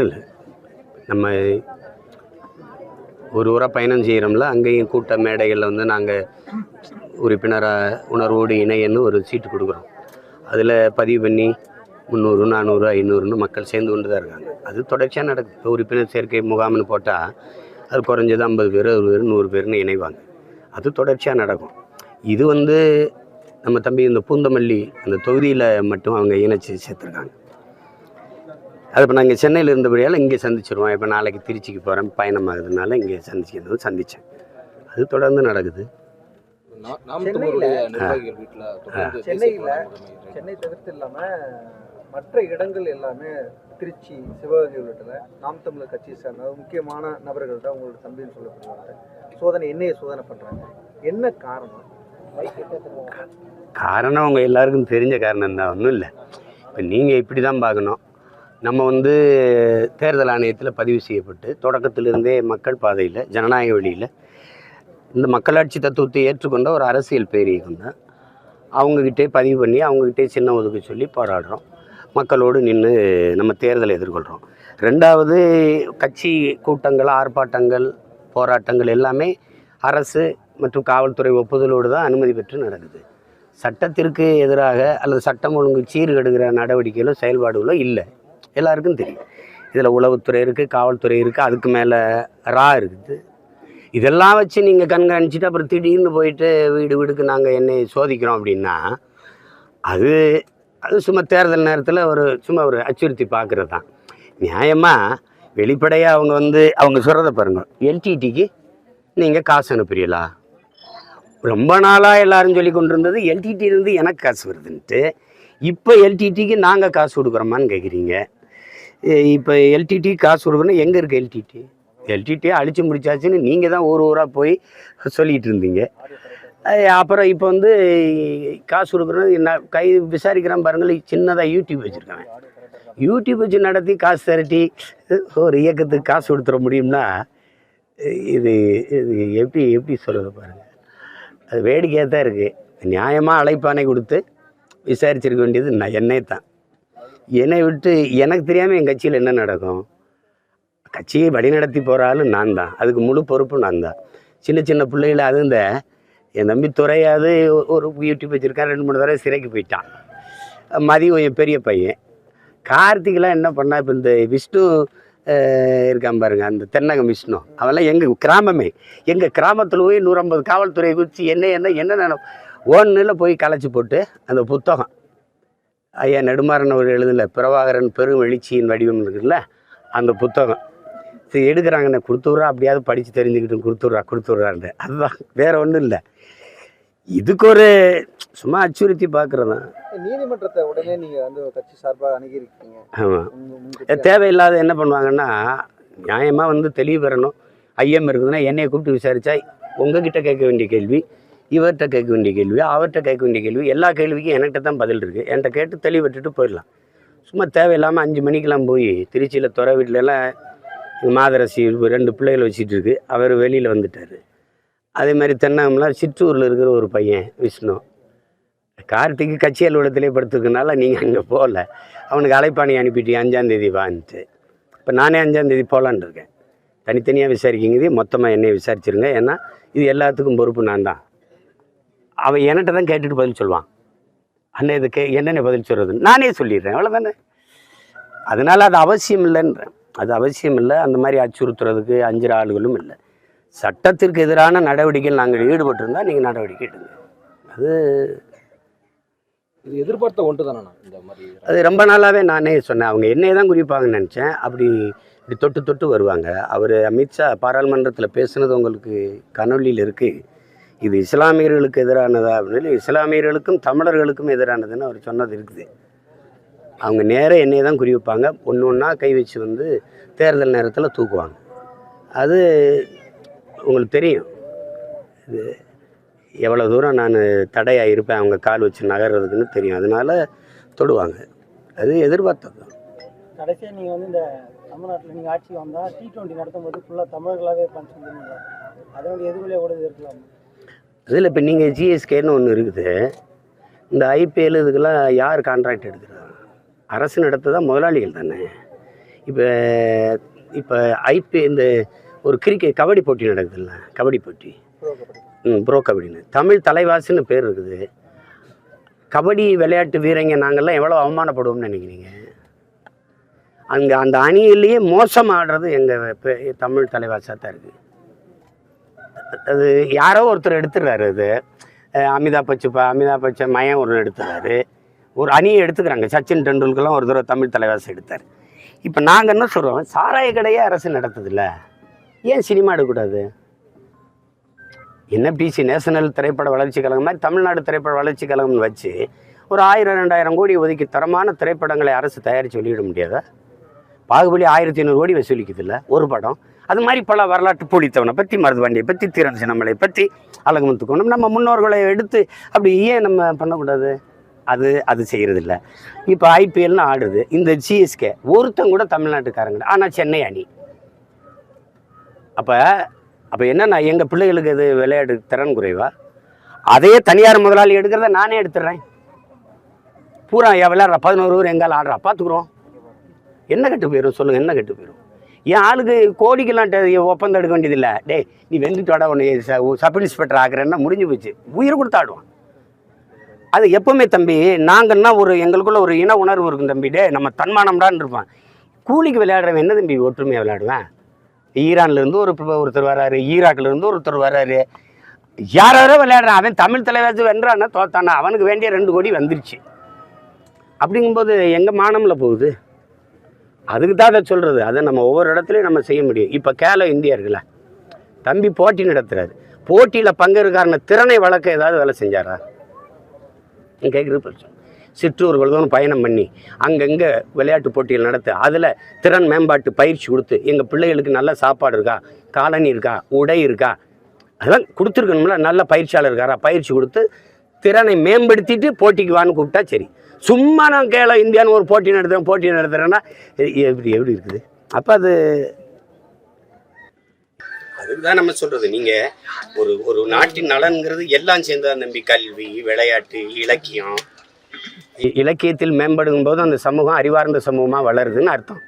இல்லை. நம்ம ஒரு ஊராக பயணம் செய்கிறோம்ல, அங்கேயும் கூட்ட மேடைகளில் வந்து நாங்கள் உறுப்பினராக உணர்வோடு இணையன்னு ஒரு சீட்டு கொடுக்குறோம். அதில் பதிவு பண்ணி 300, 400, 500ன்னு மக்கள் சேர்ந்து கொண்டு தான் இருக்காங்க. அது தொடர்ச்சியாக நடக்குது. இப்போ உறுப்பினர் சேர்க்கை முகாம்னு போட்டால் அது குறைஞ்சது 50 பேர், 60 பேர், 100 பேர்னு இணைவாங்க. அது தொடர்ச்சியாக நடக்கும். இது வந்து நம்ம தம்பி இந்த பூந்தமல்லி அந்த தொகுதியில் மட்டும் அவங்க இணைச்சி சேர்த்துருக்காங்க. அது இப்போ நான் இங்கே சென்னையில் இருந்தபடியால் இங்கே சந்திச்சிருவோம். இப்போ நாளைக்கு திருச்சிக்கு போகிறேன், பயணம் ஆகுதுனால இங்கே சந்தித்தேன். அது தொடர்ந்து நடக்குது. சென்னை தவிர்த்து இல்லாமல் மற்ற இடங்கள் எல்லாமே திருச்சி, சிவகங்கை உள்ளிட்ட நாம் தமிழர் கட்சியை சேர்ந்த முக்கியமான நபர்கள் தான் உங்களோட தம்பின்னு சொல்லப்படுவாங்க. என்னைய சோதனை பண்ணுறாங்க. என்ன காரணம்? காரணம் அவங்க எல்லாருக்கும் தெரிஞ்ச காரணம் தான், ஒன்றும் இல்லை. இப்போ நீங்கள் இப்படி தான் பார்க்கணும். நம்ம வந்து தேர்தல் ஆணையத்தில் பதிவு செய்யப்பட்டு தொடக்கத்திலிருந்தே மக்கள் பாதையில் ஜனநாயக வழியில் இந்த மக்களாட்சி தத்துவத்தை ஏற்றுக்கொண்ட ஒரு அரசியல் பேரியக்கம் தான். அவங்கக்கிட்டே பதிவு பண்ணி அவங்கக்கிட்டே சின்ன ஒதுக்க சொல்லி போராடுறோம். மக்களோடு நின்று நம்ம தேர்தலை எதிர்கொள்கிறோம். ரெண்டாவது, கட்சி கூட்டங்கள், ஆர்ப்பாட்டங்கள், போராட்டங்கள் எல்லாமே அரசு மற்றும் காவல்துறை ஒப்புதலோடு தான் அனுமதி பெற்று நடக்குது. சட்டத்திற்கு எதிராக அல்லது சட்டம் ஒழுங்கு சீர்கெடுகிற நடவடிக்கைகளோ செயல்பாடுகளோ இல்லை, எல்லாருக்கும் தெரியும். இதில் உளவுத்துறை இருக்குது, காவல்துறை இருக்குது, அதுக்கு மேலே இருக்குது. இதெல்லாம் வச்சு நீங்கள் கண்காணிச்சுட்டு அப்புறம் திடீர்னு போயிட்டு வீடுக்கு நாங்கள் என்னை சோதிக்கிறோம் அப்படின்னா அது சும்மா தேர்தல் நேரத்தில் சும்மா ஒரு அச்சுறுத்தி பார்க்குறது தான். நியாயமாக வெளிப்படையாக அவங்க சொல்கிறத பாருங்கள். எல்டிடிக்கு நீங்கள் காசு அனுப்புறீங்களா? ரொம்ப நாளாக எல்லாரும் சொல்லி கொண்டு இருந்தது எல்டிடியிலேருந்து எனக்கு காசு வருதுன்ட்டு. இப்போ எல்டிடிக்கு நாங்கள் காசு கொடுக்குறோமான்னு கேட்குறீங்க. இப்போ எல்டிடி காசு கொடுக்குறோன்னா எங்கே இருக்குது எல்டிடியை அழிச்சு முடிச்சாச்சுன்னு நீங்கள் தான் ஊராக போய் சொல்லிகிட்டு இருந்தீங்க. அப்புறம் இப்போ காசு கொடுக்குறது என்ன விசாரிக்கிறான் பாருங்கள். சின்னதாக யூடியூப் வச்சுருக்காங்க. யூடியூப் வச்சு நடத்தி காசு திரட்டி ஒரு இயக்கத்துக்கு காசு கொடுத்துட முடியும்னா இது எப்படி சொல்கிறது பாருங்கள். அது வேடிக்கையாக தான் இருக்குது. நியாயமாக அழைப்பானை கொடுத்து விசாரிச்சிருக்க வேண்டியது என்னை தான். என்னை விட்டு எனக்கு தெரியாமல் என் கட்சியில் என்ன நடக்கும்? கட்சியை வழிநடத்தி போகிறாலும் நான் தான், அதுக்கு முழு பொறுப்பு நான் தான். சின்ன பிள்ளைகளை அது என் தம்பி துறையாது ஒரு யூடியூப் வச்சுருக்கான், 2-3 தடவை சிறைக்கு போயிட்டான். மதியம் என் பெரிய பையன் கார்த்திகெலாம் என்ன பண்ணா, இப்போ இந்த விஷ்ணு இருக்கான் பாருங்க, அந்த தென்னகம் விஷ்ணு, அவெல்லாம் எங்கள் கிராமத்தில் போய் 150 காவல்துறையை குறித்து என்ன ஒன்றில் போய் கலைச்சி போட்டு அந்த புத்தகம் ஐயா நெடுமாறன் அவர் எழுதல பிரபாகரன் பெரும் எழுச்சியின் வடிவம் இருக்குல்ல, அந்த புத்தகம் சரி எடுக்கிறாங்கண்ணே, கொடுத்துட்றா, அப்படியாவது படித்து தெரிஞ்சுக்கிட்டு கொடுத்துட்றான்ட்டு. அதுதான், வேறு ஒன்றும் இல்லை. இதுக்கு ஒரு சும்மா அச்சுறுத்தி பார்க்குறதான். நீதிமன்றத்தை உடனே நீங்கள் கட்சி சார்பாக அணுகியிருக்கீங்க. ஆமாம், தேவையில்லாத என்ன பண்ணுவாங்கன்னா, நியாயமாக தெளிவு பெறணும். ஐயம் இருக்குதுன்னா என்னையை கூப்பிட்டு விசாரித்தா உங்ககிட்ட கேட்க வேண்டிய கேள்வி, இவர்கிட்ட கேட்க வேண்டிய கேள்வி, அவர்கிட்ட கேட்க வேண்டிய கேள்வி, எல்லா கேள்விக்கும் என்கிட்ட தான் பதில் இருக்குது. என்கிட்ட கேட்டு தெளிவிட்டுட்டு போயிடலாம். சும்மா தேவையில்லாமல் 5 மணிக்கெலாம் போய் திருச்சியில் துறை வீட்டிலலாம் மாதரசி 2 பிள்ளைகள் வச்சுட்டு இருக்கு, அவர் வெளியில் வந்துட்டார். அதே மாதிரி தென்னகம்லாம் சிற்றூரில் இருக்கிற ஒரு பையன் விஷ்ணு, கார்த்திக்கு கட்சி அலுவலகத்திலே படுத்துருக்கனால நீங்கள் அங்கே போகல, அவனுக்கு அழைப்பாணி அனுப்பிட்டு 5ஆம் தேதி வான்ட்டு. இப்போ நானே 5ஆம் தேதி போகலான் இருக்கேன். தனித்தனியாக விசாரிக்கிங்க, மொத்தமாக என்னையை விசாரிச்சிருங்க. ஏன்னா இது எல்லாத்துக்கும் பொறுப்பு நான் தான். அவன் என்கிட்ட தான் கேட்டுட்டு பதில் சொல்லுவான். அண்ணன் இதுக்கு என்னென்ன பதில் சொல்கிறது நானே சொல்லிடுறேன், அவ்வளோதானே. அதனால் அது அவசியம் இல்லைன்றேன். அது அவசியம் இல்லை. அந்த மாதிரி அச்சுறுத்துறதுக்கு அஞ்சுற ஆளுகளும் இல்லை. சட்டத்திற்கு எதிரான நடவடிக்கைகள் நாங்கள் ஈடுபட்டிருந்தால் நீங்கள் நடவடிக்கை எடுங்க. அது எதிர்பார்த்த ஒன்று தானே. இந்த மாதிரி அது ரொம்ப நாளாகவே நானே சொன்னேன். அவங்க என்னையே தான் குறிப்பாங்கன்னு நினச்சேன். இப்படி தொட்டு வருவாங்க. அவர் அமித்ஷா பாராளுமன்றத்தில் பேசுனது உங்களுக்கு கனொலியில் இருக்குது. இது இஸ்லாமியர்களுக்கு எதிரானதா அப்படின்னு, இஸ்லாமியர்களுக்கும் தமிழர்களுக்கும் எதிரானதுன்னு அவர் சொன்னது இருக்குது. அவங்க நேராக என்னையை தான் குறி வைப்பாங்க. ஒன்றா கை வச்சு தேர்தல் நேரத்தில் தூக்குவாங்க. அது உங்களுக்கு தெரியும். இது எவ்வளோ தூரம் நான் தடையாக இருப்பேன் அவங்க கால் வச்சு நகர்றதுக்குன்னு தெரியும். அதனால் தொடுவாங்க. அது எதிர்பார்த்தது தான். கடைசியாக நீங்கள் இந்த தமிழ்நாட்டில் நீங்கள் ஆட்சி வந்தால் T20 நடத்தும் போது ஃபுல்லாக தமிழர்களாகவே பண்ணிருந்தீங்க. அதனுடைய எதிர்விலையை கூட இருக்கலாம். அதில் இப்போ நீங்கள் ஜிஎஸ்கேன்னு ஒன்று இருக்குது. இந்த IPL இதுக்கெல்லாம் யார் கான்ட்ராக்ட் எடுக்கிறாங்க? அரசு நடத்துதான் முதலாளிகள் தானே. இப்போ இப்போ இந்த ஒரு கபடி போட்டி நடக்குதுல்ல, கபடி போட்டி, ப்ரோ கபடின்னு தமிழ் தலைவாசின்னு பேர் இருக்குது. கபடி விளையாட்டு வீரங்க நாங்கள்லாம் எவ்வளோ அவமானப்படுவோம்னு நினைக்கிறீங்க? அங்கே அந்த அணியிலேயே மோசம் ஆடுறது எங்கள் தமிழ் தலைவாசாக தான் இருக்குது. அது யாரோ ஒருத்தர் எடுத்துடுறாரு. அது அமிதாப் பச்சன் மயம் ஒரு எடுத்துறாரு. ஒரு அணியை எடுத்துக்கிறாங்க. சச்சின் டெண்டுல்கர்லாம் ஒரு தடவை தமிழ் தலைவாசி எடுத்தார். இப்போ நாங்கள் என்ன சொல்கிறோம், சாராய கடையே அரசு நடத்துதில்ல, ஏன் சினிமா எடுக்கக்கூடாது? NFDC நேஷனல் திரைப்பட வளர்ச்சி கழகம் மாதிரி தமிழ்நாடு திரைப்பட வளர்ச்சி கழகம்னு வச்சு ஒரு 1000-2000 கோடி ஒதுக்கி தரமான திரைப்படங்களை அரசு தயாரித்து வெளியிட முடியாதா? பாகுபலி 1500 கோடி வசூலிக்குதில்ல ஒரு படம். அது மாதிரி பல வரலாற்று போலித்தவனை பற்றி, மருதுபாண்டியை பற்றி, தீரன் சின்னமலை பற்றி, அழகுமுத்துக்கோணம் நம்ம முன்னோர்களை எடுத்து அப்படி ஏன் நம்ம பண்ணக்கூடாது? அது செய்கிறதில்ல. இப்போ IPLன்னு ஆடுது. இந்த CSK ஒருத்தன் கூட தமிழ்நாட்டுக்காரங்க, ஆனால் சென்னை அணி. அப்போ என்னன்னா எங்கள் பிள்ளைகளுக்கு எது விளையாட்டு திறன் குறைவா? அதே தனியார் முதலாளி எடுக்கிறத நானே எடுத்துடுறேன். பூரா விளையாடுற 11 ஊர் எங்கால் ஆடுறா பார்த்துக்குறோம். என்ன கெட்டு போயிடும் சொல்லுங்கள்? என்ன கெட்டு போயிடும்? என் ஆளுக்கு கோடிக்கெல்லாம் ஒப்பந்தம் எடுக்க வேண்டியதில்லை. டே நீ வெந்துட்டு வாடா, உன்னை சப் இன்ஸ்பெக்டர் ஆக்குறேன்னா முடிஞ்சு போச்சு. உயிர் கொடுத்து ஆடுவான். அது எப்போவுமே தம்பி, நாங்கன்னா எங்களுக்குள்ள ஒரு இன உணர்வு இருக்கும் தம்பி. டே நம்ம தன்மானம்டான்னு இருப்பான். கூலிக்கு விளையாடுறவன் என்ன தம்பி ஒற்றுமையாக விளையாடுவேன்? ஈரான்லேருந்து ஒருத்தர் வராரு, ஈராக்லேருந்து ஒருத்தர் வராரு, யாரோ விளையாடுறான். அவன் தமிழ் தலைவாசி வென்றான்னா தோத்தானா, அவனுக்கு வேண்டிய 2 கோடி வந்துருச்சு. அப்படிங்கும்போது எங்கள் மானமில் போகுது. அதுக்கு தான் அதை சொல்கிறது. அதை நம்ம ஒவ்வொரு இடத்துலையும் நம்ம செய்ய முடியும். இப்போ கேலோ இந்தியா இருக்குல்ல, தம்பி போட்டி நடத்துகிறாரு. போட்டியில் பங்கேற்காரன திறனை வளர்க்க ஏதாவது வேலை செஞ்சாரா? கேட்குறது பிரச்சனை. சிற்றூர்களும் பயணம் பண்ணி அங்கங்கே விளையாட்டு போட்டிகள் நடத்து, அதில் திறன் மேம்பாட்டு பயிற்சி கொடுத்து எங்கள் பிள்ளைகளுக்கு நல்ல சாப்பாடு இருக்கா, காலனி இருக்கா, உடை இருக்கா, அதெல்லாம் கொடுத்துருக்கணும்ல. நல்ல பயிற்சியாளர் இருக்காரா, பயிற்சி கொடுத்து திறனை மேம்படுத்திட்டு போட்டிக்கு வான்னு கூப்பிட்டா சரி. சும்மா நான் கேலோ இந்தியான்னு ஒரு போட்டி நடத்துகிறேன்னா எப்படி இருக்குது? அப்போ அதுதான் நம்ம சொல்கிறது. நீங்கள் ஒரு நாட்டின் நலன்கிறது எல்லாம் சேர்ந்து தான் நம்பி. கல்வி, விளையாட்டு, இலக்கியம். இலக்கியத்தில் மேம்படும் போது அந்த சமூகம் அறிவார்ந்த சமூகமாக வளருதுன்னு அர்த்தம்.